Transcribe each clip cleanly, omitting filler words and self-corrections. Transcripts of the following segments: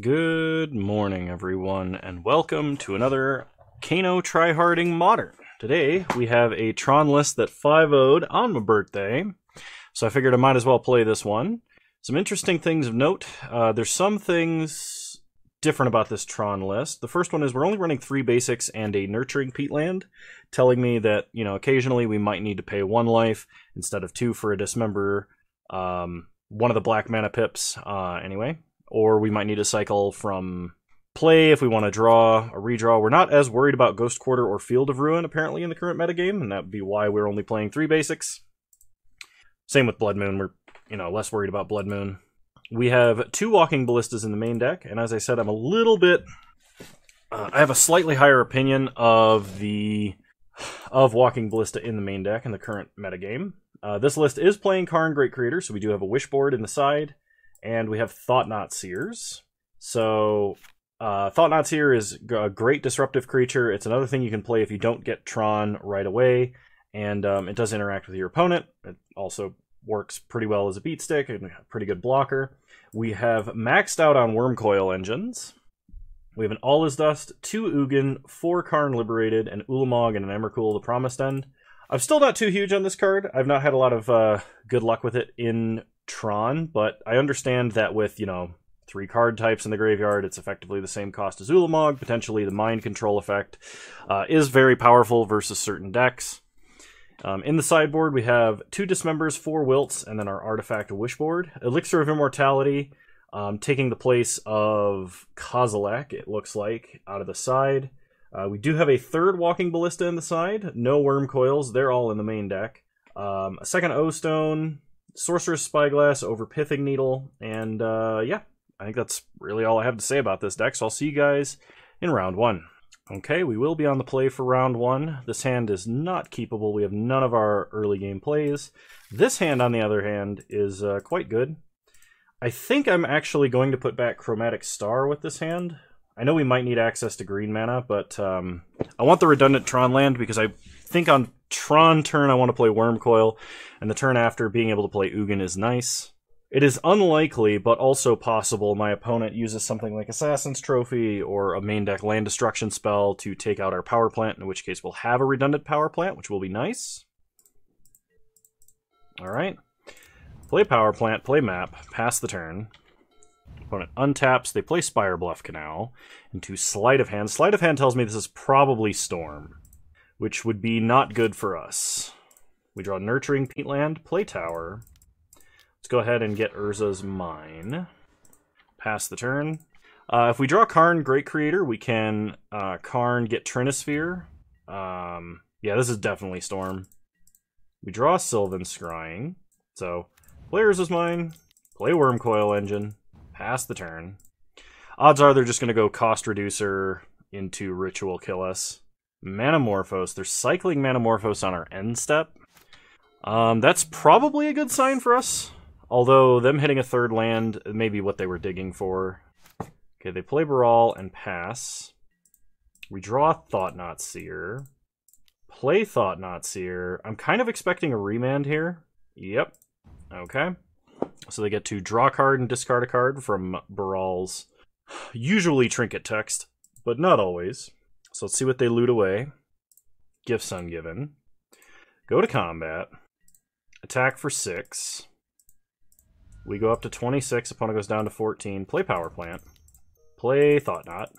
Good morning, everyone, and welcome to another Kano Tryharding Modern. Today, we have a Tron list that 5-0'd on my birthday, so I figured I might as well play this one. Some interesting things of note. There's some things different about this Tron list. The first one is we're only running 3 basics and a nurturing peatland, telling me that, occasionally we might need to pay 1 life instead of 2 for a dismember one of the black mana pips, anyway. Or we might need to cycle from play if we want to draw a redraw. We're not as worried about Ghost Quarter or Field of Ruin, apparently, in the current metagame, and that would be why we're only playing 3 basics. Same with Blood Moon. We're, less worried about Blood Moon. We have 2 Walking Ballistas in the main deck, and as I said, I'm a little bit... I have a slightly higher opinion of Walking Ballista in the main deck in the current metagame. This list is playing Karn Great Creator, so we do have a Wishboard in the side. And we have Thought-Knot Seers. So, Thought-Knot Seer is a great disruptive creature. It's another thing you can play if you don't get Tron right away. And it does interact with your opponent. It also works pretty well as a beat stick and a pretty good blocker. We have maxed out on Wormcoil engines. We have an All Is Dust, 2 Ugin, 4 Karn Liberated, an Ulamog, and an Emrakul, the Promised End. I'm still not too huge on this card. I've not had a lot of good luck with it in Tron, but I understand that with, 3 card types in the graveyard, it's effectively the same cost as Ulamog. Potentially the mind control effect is very powerful versus certain decks. In the sideboard, we have 2 Dismembers, 4 Wilts, and then our Artifact Wishboard. Elixir of Immortality, taking the place of Kozilek, it looks like, out of the side. We do have a 3rd Walking Ballista in the side. No Wormcoils, they're all in the main deck. A 2nd O-Stone, Sorcerer's Spyglass over Pithing Needle, and yeah, I think that's really all I have to say about this deck, so I'll see you guys in round 1. Okay, we will be on the play for round 1. This hand is not keepable. We have none of our early game plays. This hand, on the other hand, is quite good. I think I'm actually going to put back Chromatic Star with this hand. I know we might need access to green mana, but I want the redundant Tron land because I think on Tron turn I want to play Wormcoil, and the turn after being able to play Ugin is nice. It is unlikely, but also possible, my opponent uses something like Assassin's Trophy or a main deck land destruction spell to take out our power plant, in which case we'll have a redundant power plant, which will be nice. Alright. Play power plant, play map, pass the turn. Opponent untaps, they play Spire Bluff Canal into Sleight of Hand. Sleight of Hand tells me this is probably Storm, which would be not good for us. We draw Nurturing Peatland, play Tower. Let's go ahead and get Urza's Mine. Pass the turn. If we draw Karn Great Creator, we can Karn get Trinisphere. Yeah, this is definitely Storm. We draw Sylvan Scrying. So, play Urza's Mine, play Wormcoil Engine, pass the turn. Odds are they're just going to go Cost Reducer into Ritual Kill us. Manamorphose. They're cycling Manamorphose on our end step. That's probably a good sign for us. Although them hitting a 3rd land may be what they were digging for. Okay, they play Baral and pass. We draw Thought-Knot Seer. Play Thought-Knot Seer. I'm kind of expecting a remand here. Yep. Okay. So they get to draw a card and discard a card from Baral's usually trinket text, but not always. So let's see what they loot away. Gifts Ungiven. Go to combat. Attack for 6. We go up to 26. Opponent goes down to 14. Play Power Plant. Play Thought-Knot.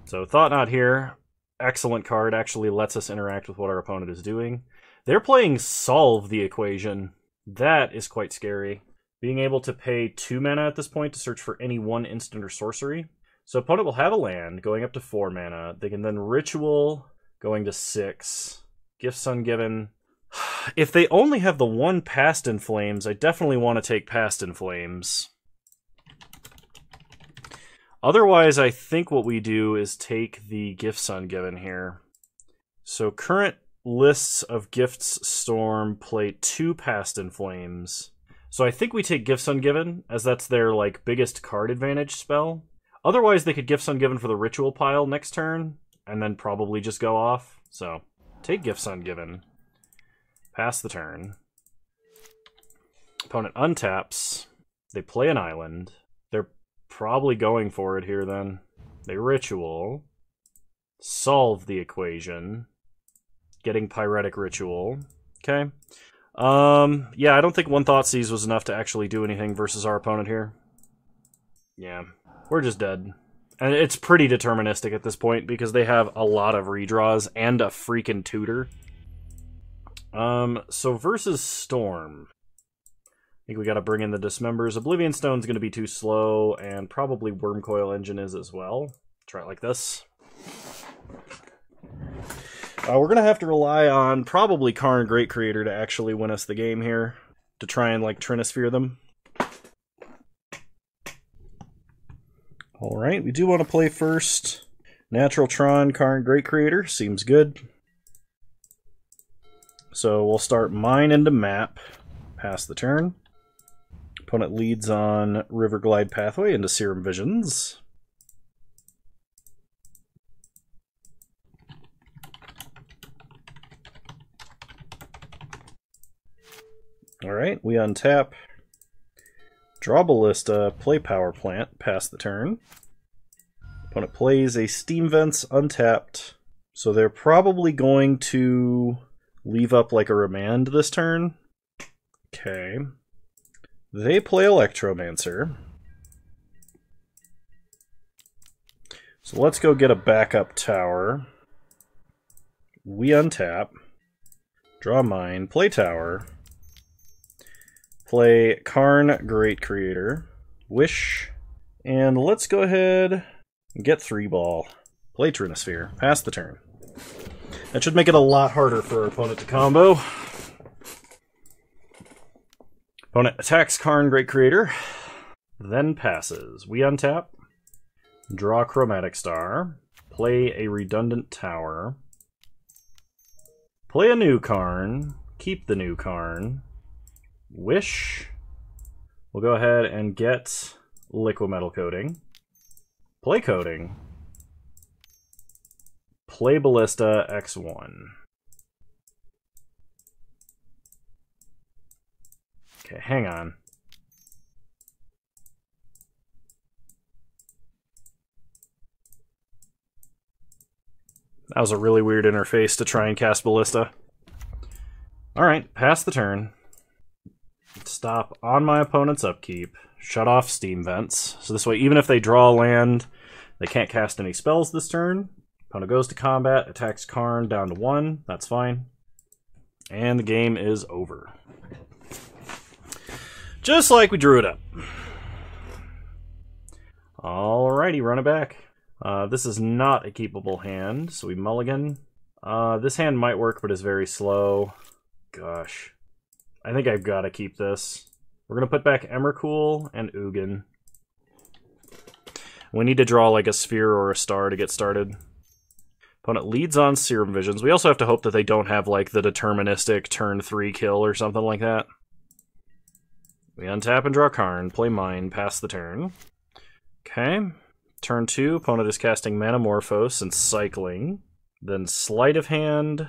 So Thought-Knot here. Excellent card. Actually lets us interact with what our opponent is doing. They're playing Solve the Equation. That is quite scary. Being able to pay 2 mana at this point to search for any 1 instant or sorcery. So opponent will have a land going up to 4 mana. They can then Ritual going to 6. Gifts Ungiven. If they only have the 1 Past in Flames, I definitely want to take Past in Flames. Otherwise, I think what we do is take the Gifts Ungiven here. So current lists of Gifts Storm play 2 Past in Flames. So I think we take Gifts Ungiven, as that's their biggest card advantage spell. Otherwise, they could Gifts Ungiven for the Ritual pile next turn, and then probably just go off. So, take Gifts Ungiven. Pass the turn. Opponent untaps. They play an island. They're probably going for it here then. They ritual. Solve the equation. Getting Pyretic Ritual. Okay. Yeah, I don't think One Thoughtseize was enough to actually do anything versus our opponent here. Yeah, we're just dead. And it's pretty deterministic at this point because they have a lot of redraws and a freaking tutor. So versus Storm. I think we gotta bring in the Dismembers. Oblivion Stone's gonna be too slow, and probably Wormcoil Engine is as well. Try it like this. We're gonna have to rely on probably Karn Great Creator to actually win us the game here. To try and, like, Trinisphere them. Alright, we do want to play first. Natural Tron, Karn Great Creator. Seems good. So we'll start Mine into Map. Pass the turn. Opponent leads on River Glide Pathway into Serum Visions. Alright, we untap. Draw Ballista, play Power Plant, pass the turn. Opponent plays a Steam Vents untapped. So they're probably going to leave up like a Remand this turn. Okay. They play Electromancer. So let's go get a backup tower. We untap. Draw Mine, play Tower. Play Karn Great Creator. Wish. And let's go ahead and get 3-ball. Play Trinisphere. Pass the turn. That should make it a lot harder for our opponent to combo. Opponent attacks Karn Great Creator. Then passes. We untap. Draw Chromatic Star. Play a redundant tower. Play a new Karn. Keep the new Karn. Wish. We'll go ahead and get Liquimetal Coating. Play Coating. Play Ballista X1. Okay, hang on. That was a really weird interface to try and cast Ballista. Alright, pass the turn. Stop on my opponent's upkeep. Shut off Steam Vents. So this way, even if they draw a land, they can't cast any spells this turn. Opponent goes to combat, attacks Karn down to 1. That's fine. And the game is over. Just like we drew it up. Alrighty, run it back. This is not a keepable hand, so we mulligan. This hand might work, but is very slow. Gosh. I think I've got to keep this. We're going to put back Emrakul and Ugin. We need to draw like a sphere or a star to get started. Opponent leads on Serum Visions. We also have to hope that they don't have like the deterministic turn 3 kill or something like that. We untap and draw Karn, play Mine, pass the turn. Okay. Turn 2, opponent is casting Manamorphose and cycling. Then Sleight of Hand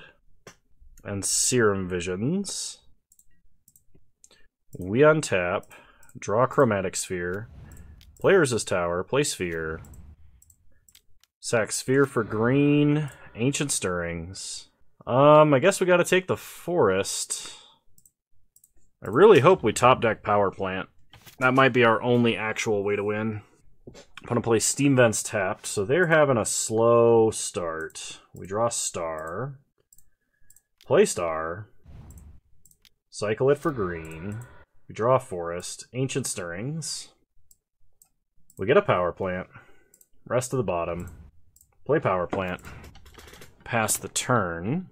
and Serum Visions. We untap, draw Chromatic Sphere, play Resist Tower, play Sphere, sack Sphere for green, Ancient Stirrings. I guess we gotta take the Forest. I really hope we top deck Power Plant. That might be our only actual way to win. I'm gonna play Steam Vents tapped, so they're having a slow start. We draw Star, play Star, cycle it for green. We draw Forest, Ancient Stirrings. We get a Power Plant. Rest of the bottom. Play Power Plant. Pass the turn.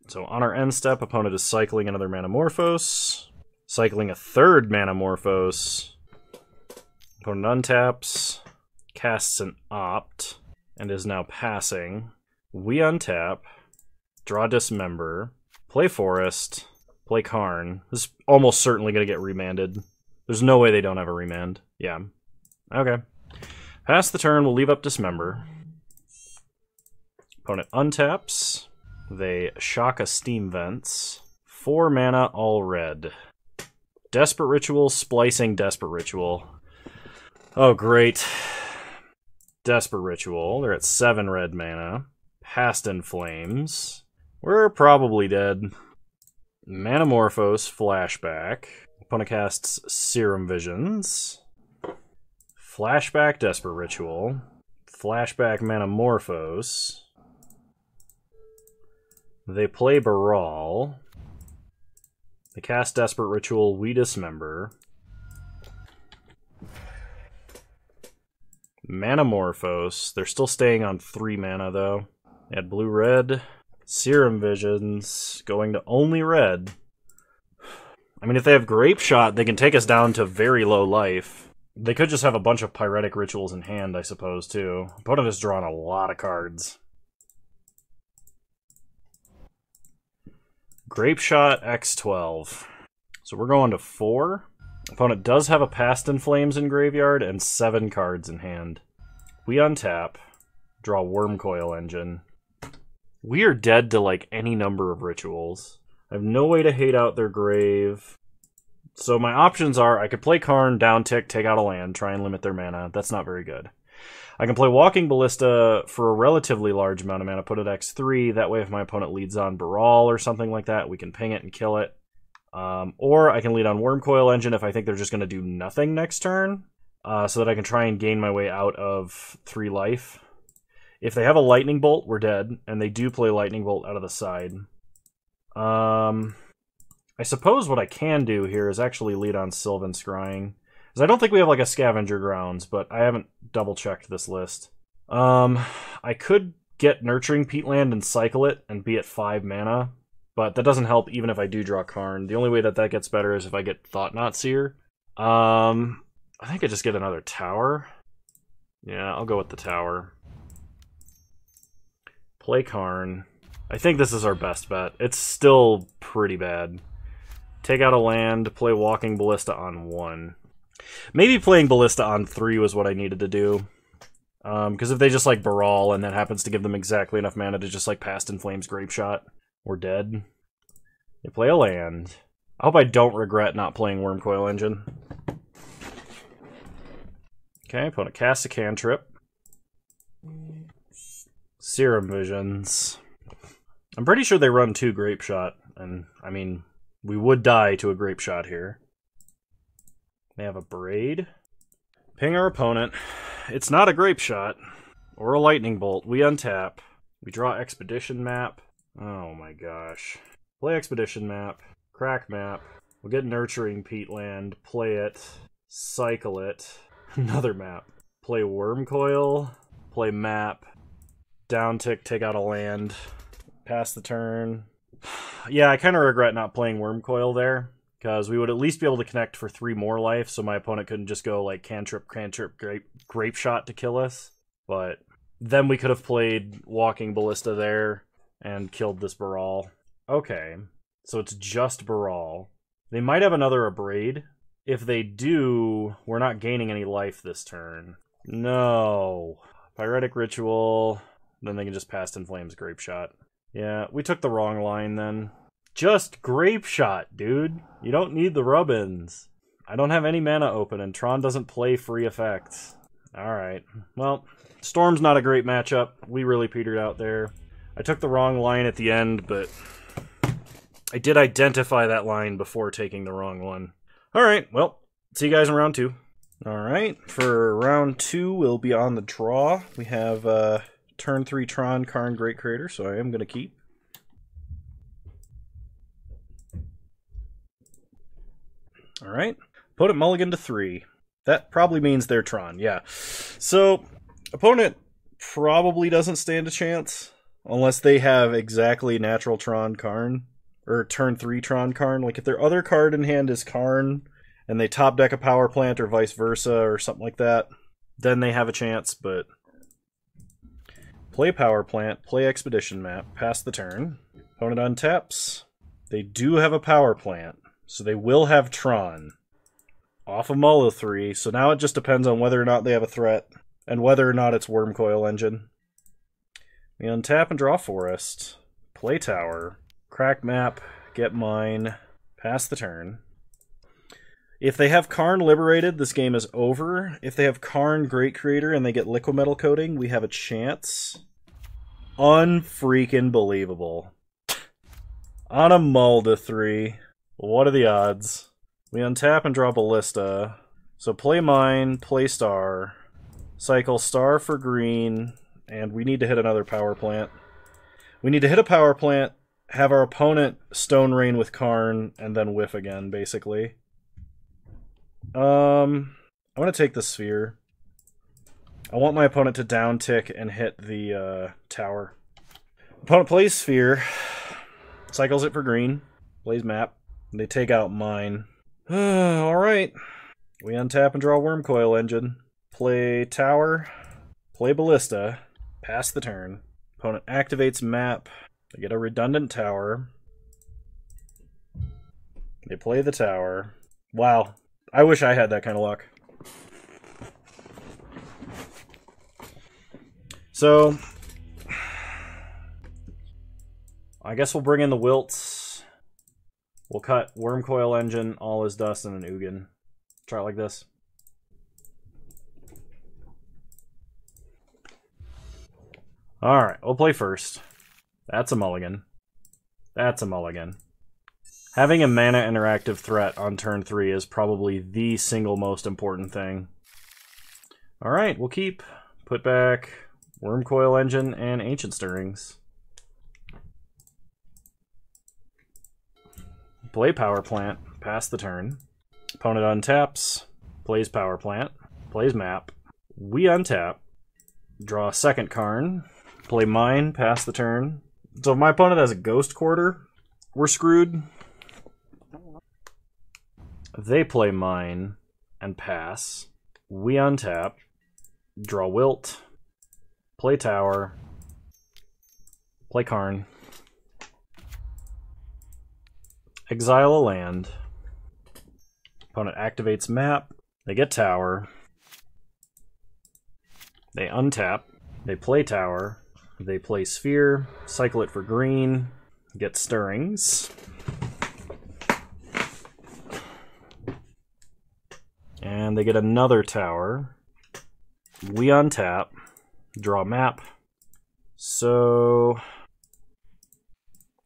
So on our end step, opponent is cycling another Manamorphose. Cycling a third Manamorphose. Opponent untaps. Casts an Opt. And is now passing. We untap. Draw Dismember. Play Forest. Play Karn. This is almost certainly going to get remanded. There's no way they don't have a remand. Yeah. Okay. Pass the turn, we'll leave up Dismember. Opponent untaps. They shock a Steam Vents. 4 mana, all red. Desperate Ritual, splicing Desperate Ritual. Oh, great. Desperate Ritual. They're at 7 red mana. Past in Flames. We're probably dead. Manamorphose, Flashback. Opponent casts Serum Visions. Flashback, Desperate Ritual. Flashback, Manamorphose. They play Baral. They cast Desperate Ritual, we Dismember. Manamorphose. They're still staying on 3 mana, though. They had blue-red. Serum Visions. Going to only red. I mean, if they have Grape Shot, they can take us down to very low life. They could just have a bunch of Pyretic Rituals in hand, I suppose, too. Opponent has drawn a lot of cards. Grape Shot X12. So we're going to 4. Opponent does have a Past in Flames in graveyard and 7 cards in hand. We untap, draw Wormcoil Engine. We are dead to like any number of rituals. I have no way to hate out their grave. So my options are I could play Karn, down tick, take out a land, try and limit their mana. That's not very good. I can play Walking Ballista for a relatively large amount of mana, put it X3. That way if my opponent leads on Baral or something like that, we can ping it and kill it. Or I can lead on Wormcoil Engine if I think they're just going to do nothing next turn, so that I can try and gain my way out of 3 life. If they have a Lightning Bolt, we're dead, and they do play Lightning Bolt out of the side. I suppose what I can do here is actually lead on Sylvan Scrying, because I don't think we have like a Scavenger Grounds, but I haven't double-checked this list. I could get Nurturing Peatland and cycle it and be at 5 mana, but that doesn't help even if I do draw Karn. The only way that that gets better is if I get Thought-Knot Seer. I think I just get another tower. Yeah, I'll go with the tower. Play Karn. I think this is our best bet. It's still pretty bad. Take out a land, play Walking Ballista on 1. Maybe playing Ballista on 3 was what I needed to do. Because if they just like Baral and that happens to give them exactly enough mana to just like Past in Flames Grape Shot, we're dead. They play a land. I hope I don't regret not playing Wormcoil Engine. Okay, opponent casts a cantrip. Serum Visions. I'm pretty sure they run 2 Grape Shot, and I mean, we would die to a Grape Shot here. They have a Braid. Ping our opponent. It's not a Grape Shot or a Lightning Bolt. We untap. We draw Expedition Map. Oh my gosh. Play Expedition Map. Crack Map. We'll get Nurturing Peatland. Play it. Cycle it. Another map. Play Wormcoil. Play Map. Downtick, take out a land. Pass the turn. Yeah, I kind of regret not playing Wormcoil there, because we would at least be able to connect for 3 more life, so my opponent couldn't just go like cantrip, grape shot to kill us. But then we could have played Walking Ballista there and killed this Baral. Okay, so it's just Baral. They might have another Abrade. If they do, we're not gaining any life this turn. No. Pyretic Ritual. Then they can just Past in Flames Grape Shot. Yeah, we took the wrong line then. Just Grape Shot, dude. You don't need the rub-ins. I don't have any mana open, and Tron doesn't play free effects. Alright. Well, Storm's not a great matchup. We really petered out there. I took the wrong line at the end, but I did identify that line before taking the wrong one. Alright, well, see you guys in round 2. Alright, for round 2, we'll be on the draw. We have turn 3 Tron, Karn, Great Creator, so I am going to keep. Alright, opponent mulligan to 3. That probably means they're Tron, yeah. So, opponent probably doesn't stand a chance, unless they have exactly natural Tron Karn, or turn 3 Tron Karn. Like, if their other card in hand is Karn, and they top deck a Power Plant or vice versa, or something like that, then they have a chance, but play Power Plant, play Expedition Map, pass the turn. Opponent untaps. They do have a Power Plant, so they will have Tron. Off of Mulla 3, so now it just depends on whether or not they have a threat, and whether or not it's Wormcoil Engine. We untap and draw Forest. Play Tower. Crack Map, get mine, pass the turn. If they have Karn liberated, this game is over. If they have Karn Great Creator and they get Liquimetal Coating, we have a chance. Unfreaking believable. On a mull to 3. What are the odds? We untap and draw Ballista. So play mine, play star. Cycle star for green. And we need to hit another power plant. We need to hit a power plant, have our opponent Stone Rain with Karn, and then whiff again, basically. I'm going to take the sphere. I want my opponent to down tick and hit the tower. Opponent plays sphere. Cycles it for green. Plays map. They take out mine. Alright. We untap and draw Worm Coil Engine. Play tower. Play ballista. Pass the turn. Opponent activates map. They get a redundant tower. They play the tower. Wow. I wish I had that kind of luck. So, I guess we'll bring in the Wilts. We'll cut Worm Coil Engine, All Is Dust, and an Ugin. Try it like this. Alright, we'll play first. That's a mulligan. That's a mulligan. Having a mana interactive threat on turn 3 is probably the single most important thing. Alright, we'll keep. Put back Worm Coil Engine and Ancient Stirrings. Play Power Plant. Pass the turn. Opponent untaps. Plays Power Plant. Plays Map. We untap. Draw a second Karn. Play mine. Pass the turn. So if my opponent has a Ghost Quarter, we're screwed. They play mine and pass. We untap. Draw Wilt. Play Tower. Play Karn. Exile a land. Opponent activates map. They get Tower. They untap. They play Tower. They play Sphere. Cycle it for green. Get Stirrings. And they get another tower. We untap. Draw map. So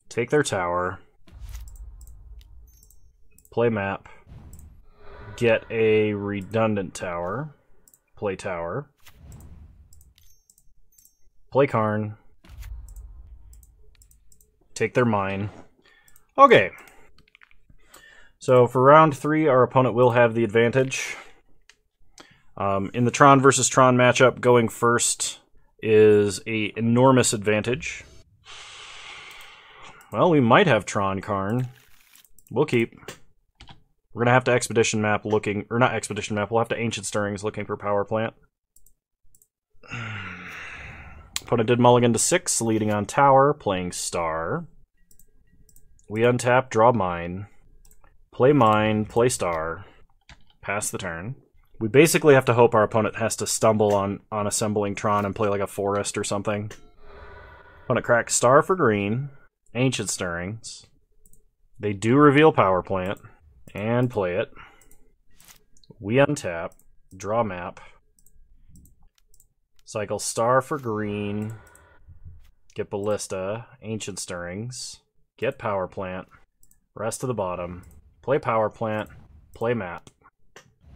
take their tower. Play map. Get a redundant tower. Play tower. Play Karn. Take their mine. Okay. So for round 3, our opponent will have the advantage. In the Tron versus Tron matchup, going first is an enormous advantage. Well, we might have Tron Karn. We'll keep. We're going to have to Expedition Map looking, or not Expedition Map, we'll have to Ancient Stirrings looking for Power Plant. Opponent did mulligan to 6, leading on Tower, playing Star. We untap, draw mine. Play mine, play star, pass the turn. We basically have to hope our opponent has to stumble on assembling Tron and play like a forest or something. Opponent cracks star for green, Ancient Stirrings. They do reveal Power Plant, and play it. We untap, draw map. Cycle star for green, get Ballista, Ancient Stirrings, get Power Plant, rest to the bottom. Play Power Plant, play map.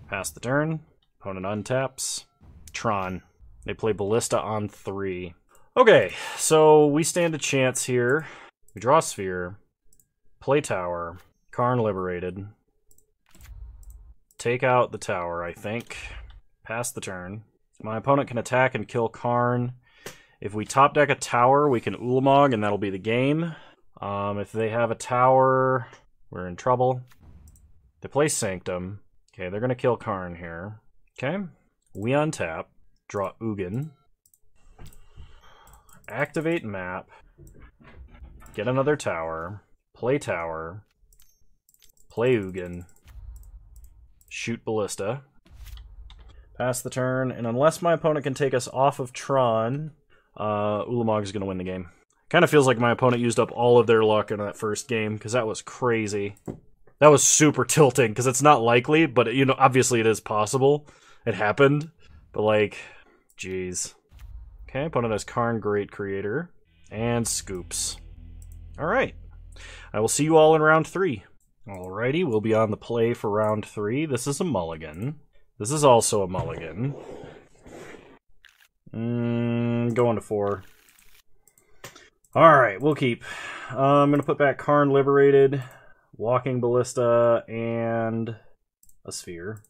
Pass the turn. Opponent untaps. Tron. They play Ballista on 3. Okay, so we stand a chance here. We draw Sphere. Play Tower. Karn liberated. Take out the tower, I think. Pass the turn. My opponent can attack and kill Karn. If we top deck a tower, we can Ulamog, and that'll be the game. If they have a tower, we're in trouble. They play Sanctum. Okay, they're going to kill Karn here. Okay. We untap. Draw Ugin. Activate map. Get another tower. Play tower. Play Ugin. Shoot Ballista. Pass the turn. And unless my opponent can take us off of Tron, Ulamog is going to win the game. Kind of feels like my opponent used up all of their luck in that first game, because that was crazy. That was super tilting, because it's not likely, but, you know, obviously it is possible. It happened. But, like, jeez. Okay, opponent has Karn, Great Creator, and Scoops. Alright. I will see you all in round 3. Alrighty, we'll be on the play for round 3. This is a mulligan. This is also a mulligan. Going to 4. Alright, we'll keep. I'm going to put back Karn Liberated, Walking Ballista, and a Sphere.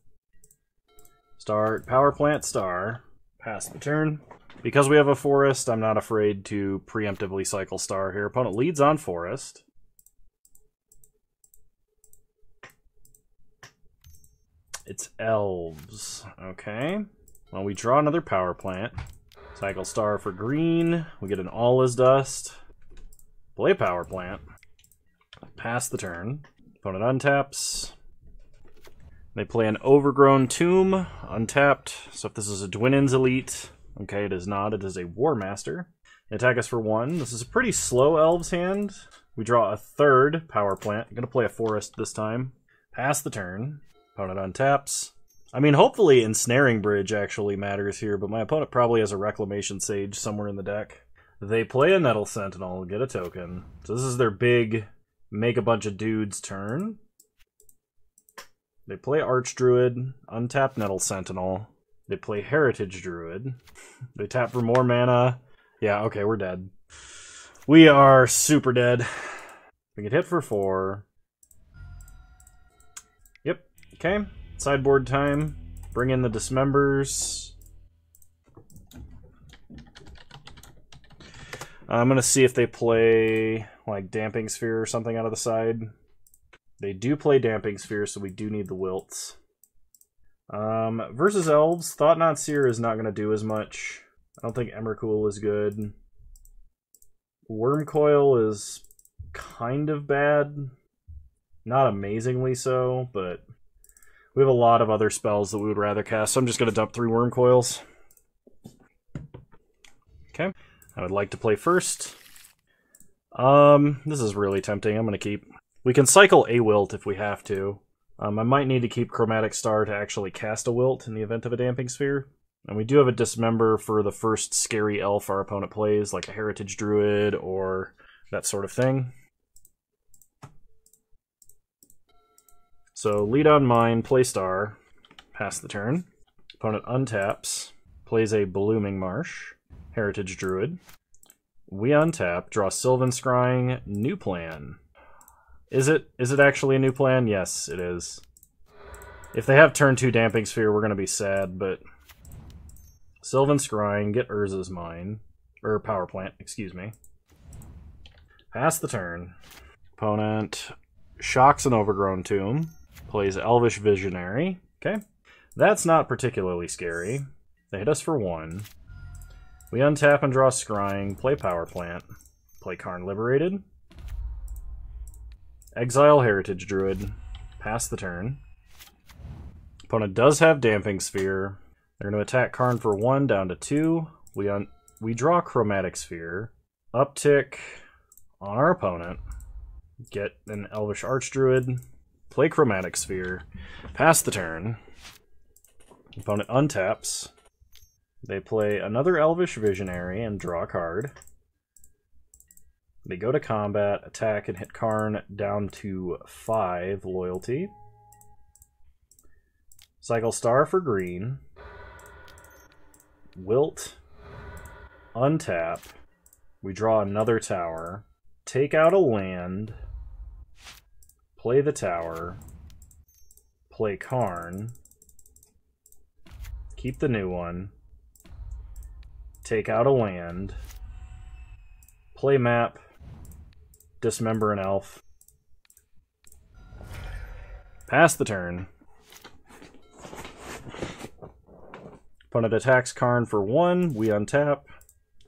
Start Power Plant Star. Pass the turn. Because we have a Forest, I'm not afraid to preemptively cycle Star here. Opponent leads on Forest. It's Elves. Okay. Well, we draw another Power Plant. Cycle Star for green. We get an All is Dust. Play Power Plant. Pass the turn. Opponent untaps. They play an Overgrown Tomb. Untapped. So if this is a Dwinnen's Elite... Okay, it is not. It is a War Master. They attack us for 1. This is a pretty slow Elves hand. We draw a third Power Plant. I'm going to play a Forest this time. Pass the turn. Opponent untaps. I mean, hopefully Ensnaring Bridge actually matters here, but my opponent probably has a Reclamation Sage somewhere in the deck. They play a Nettle Sentinel, get a token. So this is their big make a bunch of dudes turn. They play Archdruid, untap Nettle Sentinel. They play Heritage Druid. They tap for more mana. Yeah, okay, we're dead. We are super dead. We get hit for 4. Yep, okay. Sideboard time. Bring in the Dismembers. I'm going to see if they play, like, Damping Sphere or something out of the side. They do play Damping Sphere, so we do need the Wilts. Versus Elves, Thought-Knot Seer is not going to do as much. I don't think Emrakul is good. Wormcoil is kind of bad. Not amazingly so, but we have a lot of other spells that we would rather cast, so I'm just going to dump 3 Wormcoils. Okay. I would like to play first. This is really tempting. I'm going to keep. We can cycle a Wilt if we have to. I might need to keep Chromatic Star to actually cast a Wilt in the event of a Damping Sphere. And we do have a Dismember for the first scary elf our opponent plays, like a Heritage Druid or that sort of thing. So lead on mine, play Star, pass the turn. Opponent untaps, plays a Blooming Marsh, Heritage Druid. We untap, draw Sylvan Scrying, new plan. Is it actually a new plan? Yes, it is. If they have turn 2 Damping Sphere, we're going to be sad, but... Sylvan Scrying, get Urza's Mine. Or Power Plant, excuse me. Pass the turn. Opponent shocks an Overgrown Tomb. Plays Elvish Visionary. Okay. That's not particularly scary. They hit us for 1. We untap and draw Scrying, play Power Plant. Play Karn Liberated. Exile Heritage Druid. Pass the turn. Opponent does have Damping Sphere. They're going to attack Karn for 1 down to 2. We draw Chromatic Sphere. Uptick on our opponent. Get an Elvish Archdruid. Play Chromatic Sphere. Pass the turn. Opponent untaps. They play another Elvish Visionary and draw a card. They go to combat, attack, and hit Karn down to 5 loyalty. Cycle Star for green. Wilt. Untap. We draw another tower. Take out a land. Play the tower. Play Karn. Keep the new one. Take out a land. Play map. Dismember an elf. Pass the turn. Opponent attacks Karn for 1. We untap.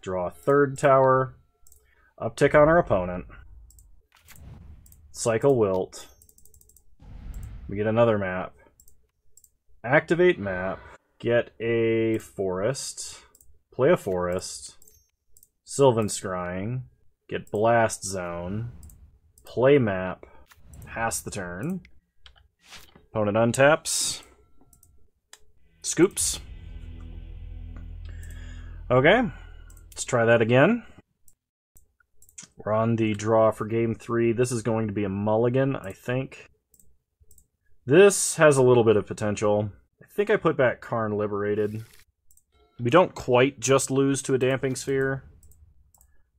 Draw a third tower. Uptick on our opponent. Cycle Wilt. We get another map. Activate map. Get a forest. Play a forest. Sylvan Scrying. Get Blast Zone. Play map. Pass the turn. Opponent untaps. Scoops. Okay, let's try that again. We're on the draw for game 3. This is going to be a mulligan, I think. This has a little bit of potential. I think I put back Karn Liberated. We don't quite just lose to a Damping Sphere.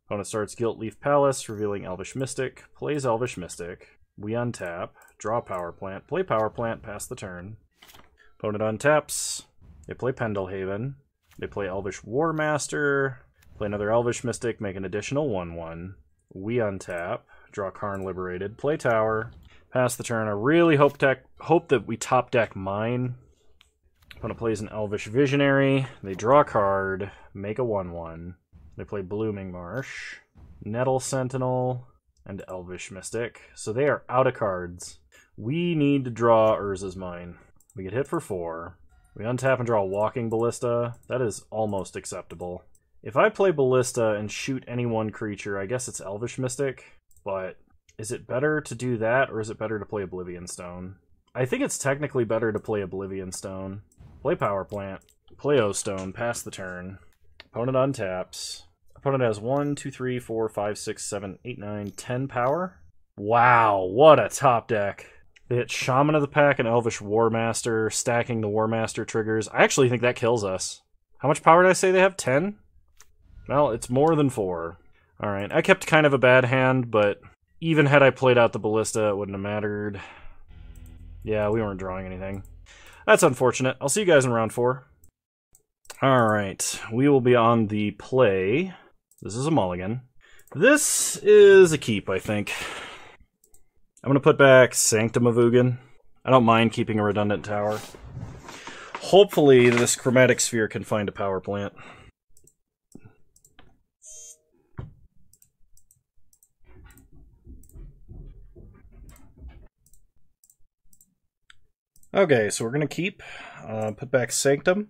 Opponent starts Gilt Leaf Palace, revealing Elvish Mystic. Plays Elvish Mystic. We untap. Draw Power Plant. Play Power Plant, pass the turn. Opponent untaps. They play Pendelhaven. They play Elvish War Master. Play another Elvish Mystic, make an additional 1/1. We untap. Draw Karn Liberated. Play Tower. Pass the turn. I really hope that we top deck mine. Opponent plays an Elvish Visionary. They draw a card. Make a 1/1. They play Blooming Marsh. Nettle Sentinel. And Elvish Mystic. So they are out of cards. We need to draw Urza's Mine. We get hit for 4. We untap and draw a Walking Ballista. That is almost acceptable. If I play Ballista and shoot any one creature, I guess it's Elvish Mystic. But is it better to do that, or is it better to play Oblivion Stone? I think it's technically better to play Oblivion Stone. Play Power Plant. Play O-Stone. Pass the turn. Opponent untaps. Opponent has 1, 2, 3, 4, 5, 6, 7, 8, 9, 10 power. Wow, what a top deck. They hit Shaman of the Pack and Elvish War Master, stacking the War Master triggers. I actually think that kills us. How much power did I say they have? 10? Well, it's more than 4. Alright, I kept kind of a bad hand, but even had I played out the Ballista, it wouldn't have mattered. Yeah, we weren't drawing anything. That's unfortunate. I'll see you guys in round 4. Alright, we will be on the play. This is a mulligan. This is a keep, I think. I'm going to put back Sanctum of Ugin. I don't mind keeping a redundant tower. Hopefully this Chromatic Sphere can find a power plant. Okay, so we're going to keep. Put back Sanctum.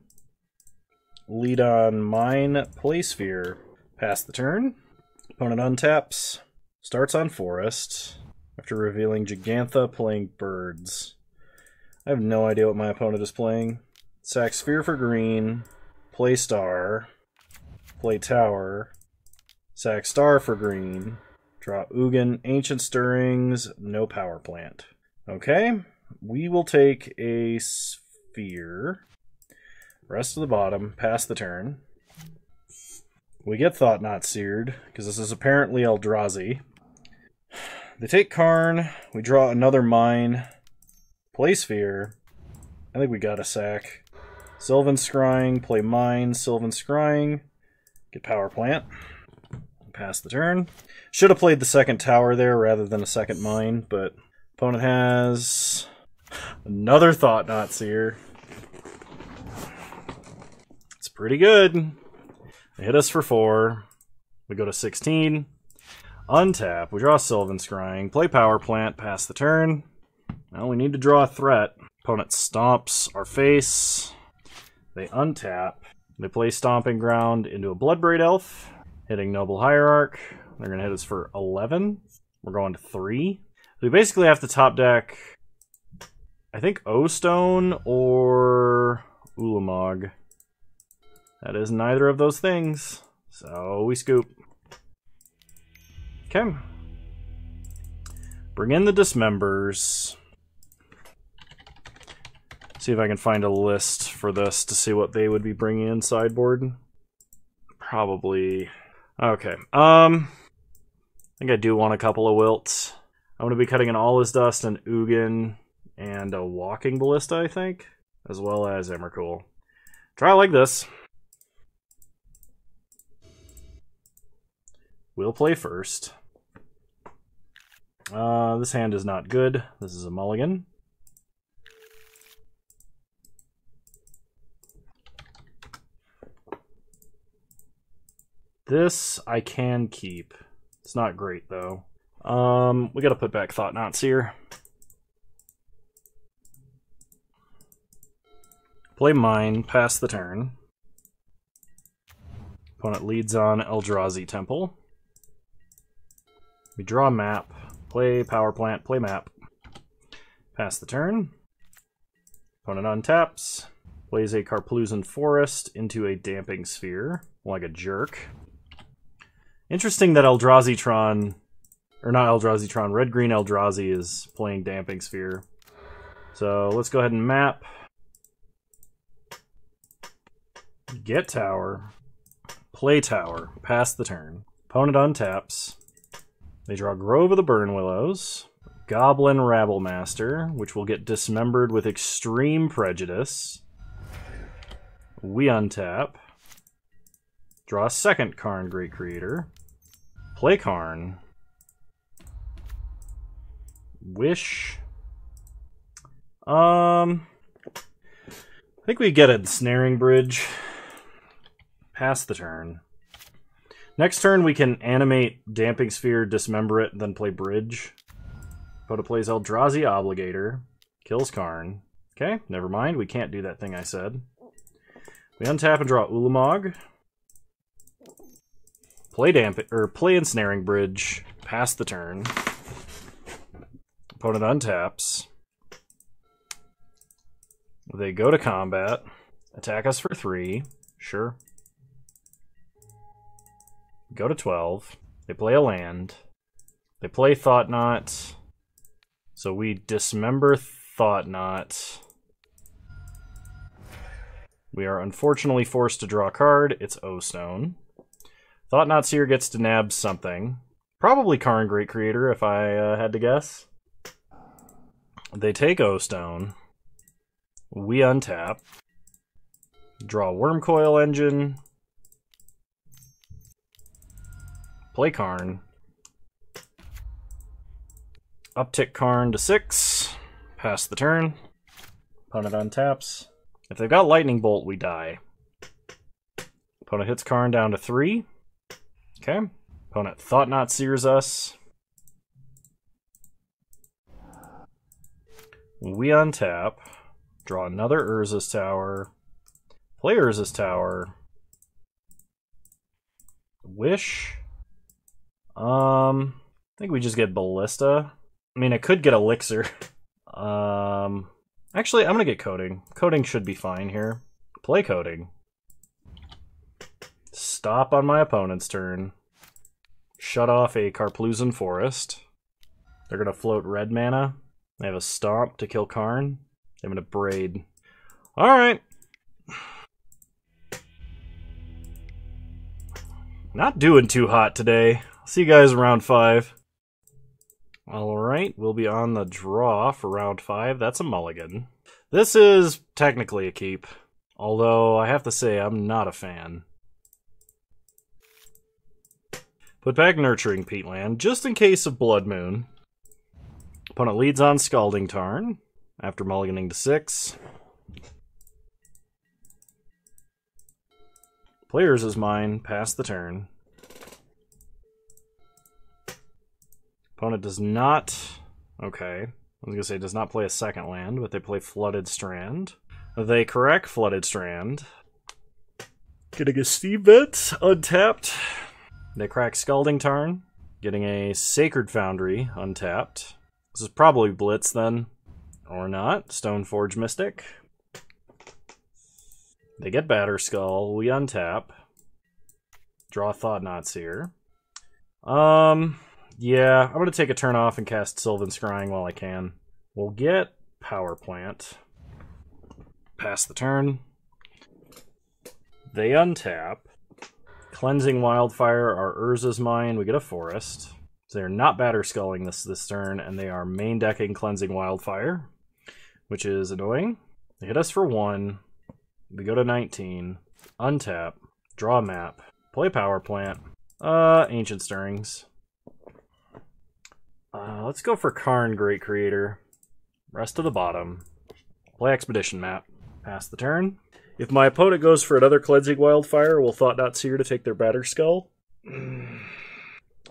Lead on Mine, play Sphere. Pass the turn. Opponent untaps. Starts on Forest. After revealing Gigantha, playing Birds. I have no idea what my opponent is playing. Sack Sphere for green. Play Star. Play Tower. Sack Star for green. Draw Ugin, Ancient Stirrings, no power plant. Okay, we will take a Sphere. Rest of the bottom, pass the turn. We get Thought Not Seared, because this is apparently Eldrazi. They take Karn, we draw another Mine, play Sphere. I think we got a sack. Sylvan Scrying, play Mine, Sylvan Scrying, get Power Plant, pass the turn. Should have played the second tower there rather than a second Mine, but opponent has another Thought Not Seer. It's pretty good. They hit us for 4. We go to 16. Untap. We draw Sylvan Scrying. Play Power Plant. Pass the turn. Now we need to draw a threat. Opponent stomps our face. They untap. They play Stomping Ground into a Bloodbraid Elf. Hitting Noble Hierarch. They're going to hit us for 11. We're going to 3. We basically have to top deck, I think, O-Stone or Ulamog. That is neither of those things, so we scoop. Okay. Bring in the Dismembers. See if I can find a list for this to see what they would be bringing in sideboard. Probably. Okay. I think I do want a couple of Wilts. I'm going to be cutting an All Is Dust, an Ugin, and a Walking Ballista, I think, as well as Emrakul. Try like this. We'll play first. This hand is not good. This is a mulligan. This I can keep. It's not great, though. We gotta put back Thought Not Seer. Play Mine, pass the turn. Opponent leads on Eldrazi Temple. We draw a map, play Power Plant, play map. Pass the turn. Opponent untaps. Plays a Karplusan Forest into a Damping Sphere, like a jerk. Interesting that Eldrazi Tron, or not Eldrazi Tron, red-green Eldrazi is playing Damping Sphere. So let's go ahead and map. Get tower. Play tower. Pass the turn. Opponent untaps. They draw Grove of the Burn Willows. Goblin Rabblemaster, which will get dismembered with extreme prejudice. We untap. Draw a second Karn Great Creator. Play Karn. Wish. I think we get a Snaring Bridge. Pass the turn. Next turn we can animate Damping Sphere, dismember it, then play Bridge. Opponent plays Eldrazi Obligator. Kills Karn. Okay, never mind. We can't do that thing I said. We untap and draw Ulamog. Play Ensnaring Bridge. Pass the turn. Opponent untaps. They go to combat. Attack us for 3. Sure. Go to 12. They play a land. They play Thought-Knot. So we dismember Thought-Knot. We are unfortunately forced to draw a card. It's O-Stone. Thought-Knot Seer gets to nab something. Probably Karn Great Creator, if I had to guess. They take O-Stone. We untap. Draw Wormcoil Engine. Play Karn. Uptick Karn to 6. Pass the turn. Opponent untaps. If they've got Lightning Bolt, we die. Opponent hits Karn down to 3. Okay. Opponent Thought-Knot Seers us. We untap. Draw another Urza's Tower. Play Urza's Tower. Wish. I think we just get Ballista. I mean, I could get Elixir. Actually, I'm gonna get Coding. Coding should be fine here. Play Coding. Stop on my opponent's turn. Shut off a Karplusan Forest. They're gonna float red mana. They have a Stomp to kill Karn. They have a Braid. Alright. Not doing too hot today. See you guys in round 5. Alright, we'll be on the draw for round 5. That's a mulligan. This is technically a keep, although I have to say I'm not a fan. Put back Nurturing Peatland, just in case of Blood Moon. Opponent leads on Scalding Tarn, after mulliganing to 6. Players is mine, pass the turn. Opponent does not... Okay. I was going to say does not play a second land, but they play Flooded Strand. They correct Flooded Strand. Getting a Steam Vent, untapped. They crack Scalding Tarn. Getting a Sacred Foundry, untapped. This is probably Blitz then. Or not. Stoneforge Mystic. They get Batterskull. We untap. Draw Thought-Knot Seer. Yeah, I'm going to take a turn off and cast Sylvan Scrying while I can. We'll get Power Plant. Pass the turn. They untap. Cleansing Wildfire, our Urza's mine. We get a Forest. So they're not Batterskulling this turn, and they are main decking Cleansing Wildfire, which is annoying. They hit us for 1. We go to 19. Untap. Draw a map. Play Power Plant. Ancient Stirrings. Let's go for Karn Great Creator. Rest to the bottom. Play Expedition Map. Pass the turn. If my opponent goes for another Cleansing Wildfire, we'll Thought-Knot Seer to take their Batterskull.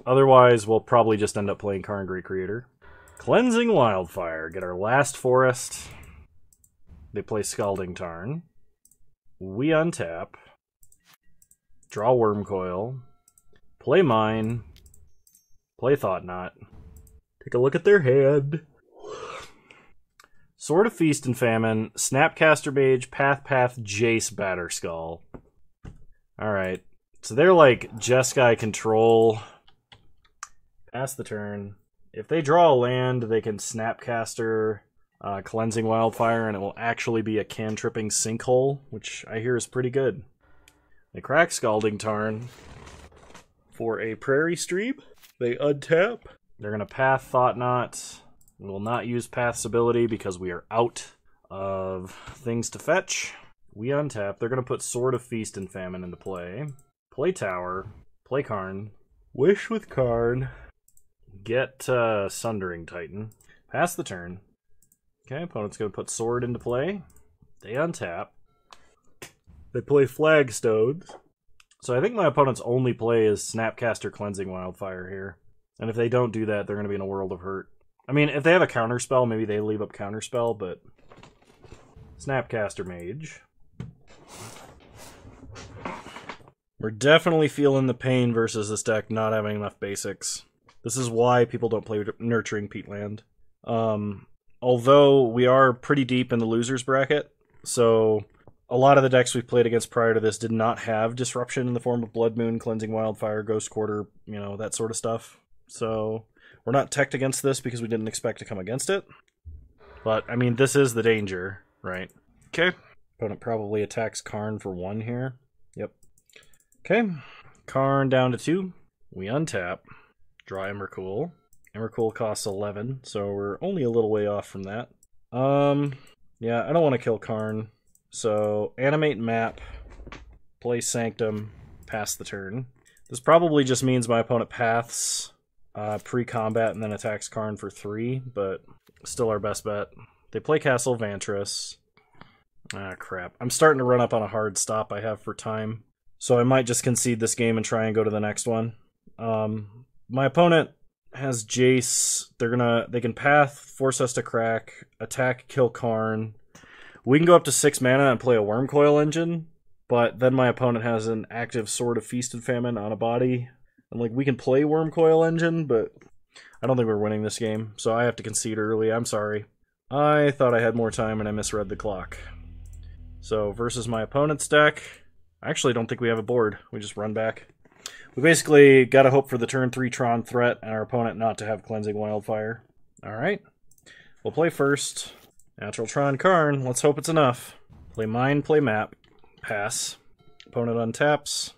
Otherwise, we'll probably just end up playing Karn Great Creator. Cleansing Wildfire. Get our last Forest. They play Scalding Tarn. We untap. Draw Wormcoil. Play Mine. Play Thought-Knot. Take a look at their hand. Sword of Feast and Famine, Snapcaster Mage, Path, Jace, Batterskull. Alright. So they're like Jeskai control. Pass the turn. If they draw a land, they can Snapcaster Cleansing Wildfire, and it will actually be a cantripping Sinkhole, which I hear is pretty good. They crack Scalding Tarn for a Prairie Stream. They untap. They're going to Path Thought Knot. We will not use Path's ability because we are out of things to fetch. We untap. They're going to put Sword of Feast and Famine into play. Play Tower. Play Karn. Wish with Karn. Get Sundering Titan. Pass the turn. Okay, opponent's going to put Sword into play. They untap. They play Flagstones. So I think my opponent's only play is Snapcaster Cleansing Wildfire here. And if they don't do that, they're going to be in a world of hurt. I mean, if they have a counterspell, maybe they leave up counterspell, but Snapcaster Mage. We're definitely feeling the pain versus this deck not having enough basics. This is why people don't play Nurturing Peatland. Although we are pretty deep in the loser's bracket, so a lot of the decks we've played against prior to this did not have disruption in the form of Blood Moon, Cleansing Wildfire, Ghost Quarter, you know, that sort of stuff. So we're not teched against this because we didn't expect to come against it. But, I mean, this is the danger, right? Okay. Opponent probably attacks Karn for 1 here. Yep. Okay. Karn down to 2. We untap. Draw Emrakul. Emrakul costs 11, so we're only a little way off from that. Yeah, I don't want to kill Karn. So, animate map. Play Sanctum. Pass the turn. This probably just means my opponent paths pre-combat and then attacks Karn for 3, but still our best bet. They play Castle Vantress. Ah, crap. I'm starting to run up on a hard stop I have for time, so I might just concede this game and try and go to the next one. My opponent has Jace. They can path, force us to crack, attack, kill Karn. We can go up to 6 mana and play a Wormcoil Engine, but then my opponent has an active Sword of Feast and Famine on a body. And like, we can play Wormcoil Engine, but I don't think we're winning this game, so I have to concede early. I'm sorry. I thought I had more time and I misread the clock. So, versus my opponent's deck, I actually don't think we have a board. We just run back. We basically got to hope for the turn 3 Tron threat and our opponent not to have Cleansing Wildfire. Alright. We'll play first. Natural Tron Karn. Let's hope it's enough. Play Mine, play Map. Pass. Opponent untaps.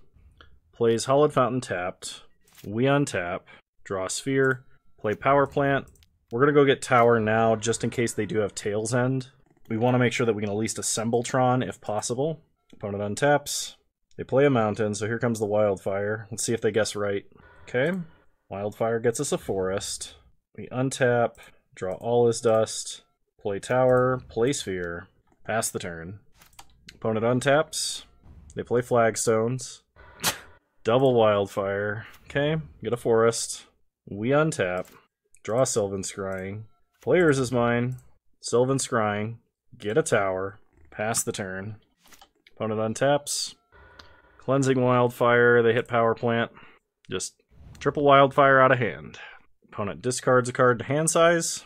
Plays Hollowed Fountain tapped. We untap. Draw a Sphere. Play Power Plant. We're going to go get Tower now, just in case they do have Tail's End. We want to make sure that we can at least assemble Tron, if possible. Opponent untaps. They play a Mountain, so here comes the Wildfire. Let's see if they guess right. Okay. Wildfire gets us a Forest. We untap. Draw all his dust. Play Tower. Play Sphere. Pass the turn. Opponent untaps. They play Flagstones. Double Wildfire. Okay, get a Forest. We untap. Draw Sylvan Scrying. Players is mine. Sylvan Scrying. Get a Tower. Pass the turn. Opponent untaps. Cleansing Wildfire. They hit Power Plant. Just triple Wildfire out of hand. Opponent discards a card to hand size.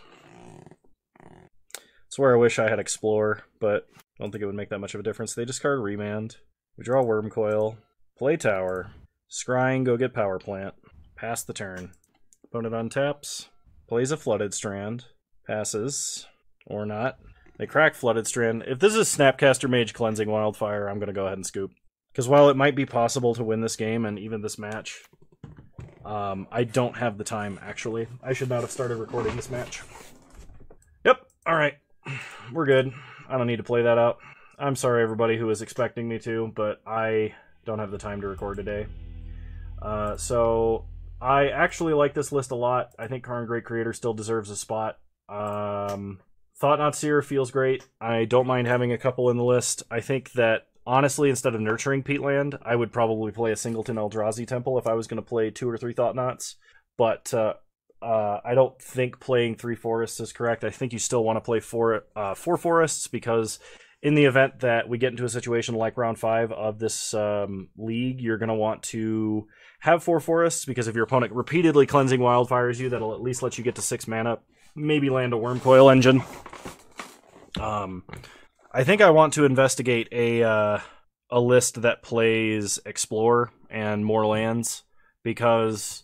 That's where I wish I had Explore, but I don't think it would make that much of a difference. They discard Remand. We draw Wormcoil. Play Tower. Scrying, go get Power Plant. Pass the turn. Opponent untaps. Plays a Flooded Strand. Passes. Or not. They crack Flooded Strand. If this is Snapcaster Mage Cleansing Wildfire, I'm going to go ahead and scoop. Because while it might be possible to win this game and even this match, I don't have the time, actually. I should not have started recording this match. Yep, alright. We're good. I don't need to play that out. I'm sorry, everybody who was expecting me to, but I don't have the time to record today. So, I actually like this list a lot. I think Karn Great Creator still deserves a spot. Thought Not Seer feels great. I don't mind having a couple in the list. I think that, honestly, instead of Nurturing Peatland, I would probably play a Singleton Eldrazi Temple if I was going to play 2 or 3 Thought Knots. But I don't think playing 3 Forests is correct. I think you still want to play 4 Forests, because in the event that we get into a situation like round 5 of this league, you're going to want to have 4 Forests, because if your opponent repeatedly Cleansing Wildfires you, that'll at least let you get to 6 mana. Maybe land a Wormcoil Engine. I think I want to investigate a list that plays Explore and more lands, because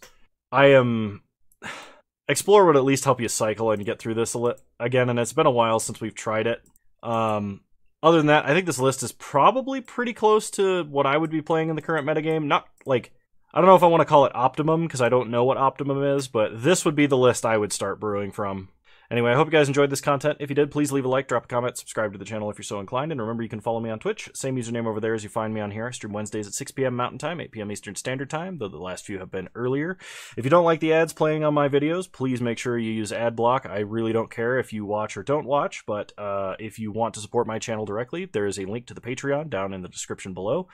Explore would at least help you cycle and get through this again, and it's been a while since we've tried it. Other than that, I think this list is probably pretty close to what I would be playing in the current metagame. Not like, I don't know if I want to call it optimum, because I don't know what optimum is, but this would be the list I would start brewing from. Anyway, I hope you guys enjoyed this content. If you did, please leave a like, drop a comment, subscribe to the channel if you're so inclined, and remember you can follow me on Twitch. Same username over there as you find me on here. I stream Wednesdays at 6 p.m. Mountain Time, 8 p.m. Eastern Standard Time, though the last few have been earlier. If you don't like the ads playing on my videos, please make sure you use ad block. I really don't care if you watch or don't watch, but if you want to support my channel directly, there is a link to the Patreon down in the description below.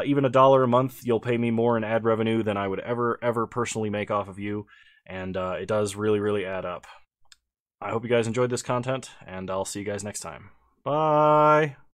Even $1 a month, you'll pay me more in ad revenue than I would ever personally make off of you, and it does really add up. I hope you guys enjoyed this content, and I'll see you guys next time. Bye!